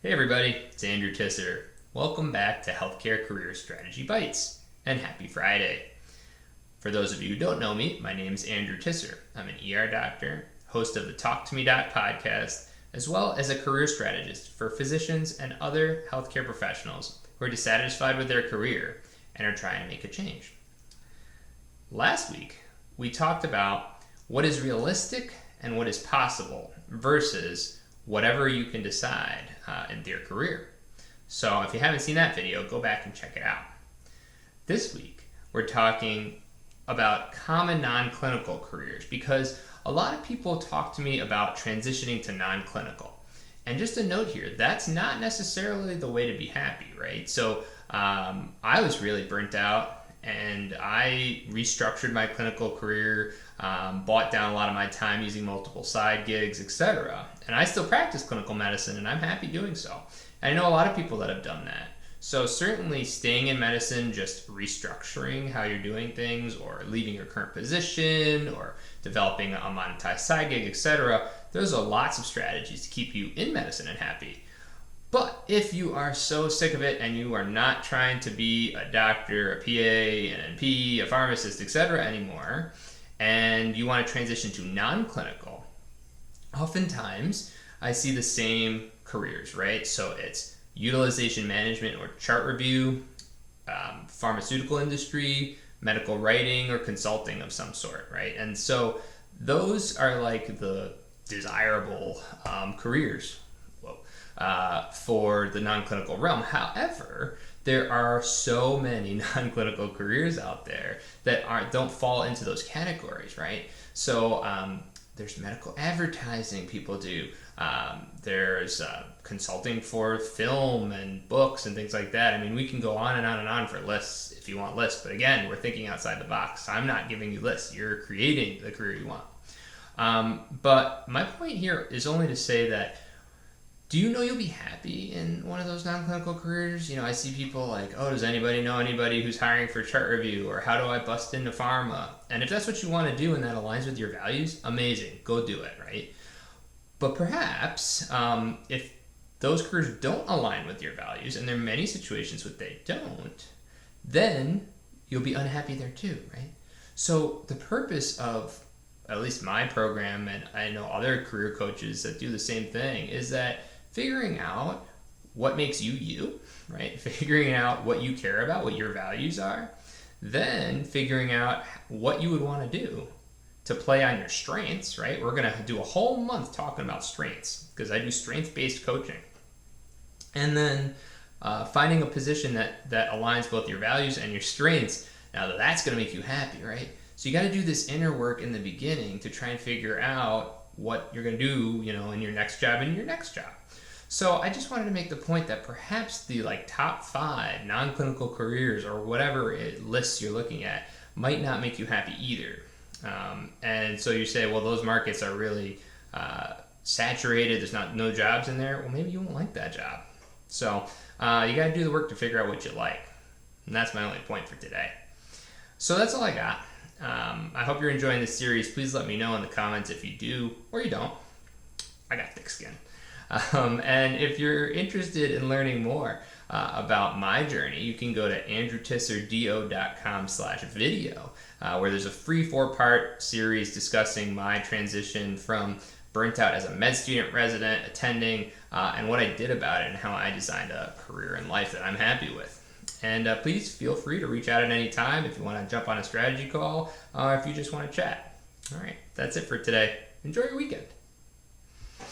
Hey everybody, it's Andrew Tisser. Welcome back to Healthcare Career Strategy Bites, and happy Friday. For those of you who don't know me, my name is Andrew Tisser. I'm an ER doctor, host of the Talk to Me Doc podcast, as well as a career strategist for physicians and other healthcare professionals who are dissatisfied with their career and are trying to make a change. Last week, we talked about what is realistic and what is possible versus whatever you can decide in your career. So if you haven't seen that video, go back and check it out. This week, we're talking about common non-clinical careers because a lot of people talk to me about transitioning to non-clinical. And just a note here, that's not necessarily the way to be happy, right? So I was really burnt out and I restructured my clinical career, bought down a lot of my time using multiple side gigs, etc. And I still practice clinical medicine and I'm happy doing so. And I know a lot of people that have done that. So certainly staying in medicine, just restructuring how you're doing things or leaving your current position or developing a monetized side gig, etc. Those are lots of strategies to keep you in medicine and happy. But if you are so sick of it and you are not trying to be a doctor, a PA, an NP, a pharmacist, etc. anymore, and you want to transition to non-clinical, oftentimes I see the same careers, right? So it's utilization management or chart review, pharmaceutical industry, medical writing, or consulting of some sort, right? And so those are like the desirable careers for the non-clinical realm. However, there are so many non-clinical careers out there that don't fall into those categories, right? So there's medical advertising people do. There's consulting for film and books and things like that. I mean, we can go on and on and on for lists if you want lists. But again, we're thinking outside the box. I'm not giving you lists. You're creating the career you want. But my point here is only to say that, do you know you'll be happy in one of those non-clinical careers? You know, I see people like, oh, does anybody know anybody who's hiring for chart review? Or how do I bust into pharma? And if that's what you want to do and that aligns with your values, amazing, go do it, right? But perhaps if those careers don't align with your values, and there are many situations where they don't, then you'll be unhappy there too, right? So the purpose of at least my program, and I know other career coaches that do the same thing, is that figuring out what makes you you, right? Figuring out what you care about, what your values are, then figuring out what you would want to do to play on your strengths, right? We're going to do a whole month talking about strengths because I do strength-based coaching. And then finding a position that aligns both your values and your strengths. Now that's going to make you happy, right? So you got to do this inner work in the beginning to try and figure out what you're going to do, you know, in your next job and your next job. So I just wanted to make the point that perhaps the top 5 non-clinical careers or whatever lists you're looking at might not make you happy either. And so you say, well, those markets are really saturated. There's no jobs in there. Well, maybe you won't like that job. So you got to do the work to figure out what you like. And that's my only point for today. So that's all I got. I hope you're enjoying this series. Please let me know in the comments if you do or you don't. I got thick skin. And if you're interested in learning more about my journey, you can go to andrewtisserdo.com/video, where there's a free 4-part series discussing my transition from burnt out as a med student resident, attending, and what I did about it and how I designed a career in life that I'm happy with. And please feel free to reach out at any time if you want to jump on a strategy call or if you just want to chat. All right, that's it for today. Enjoy your weekend.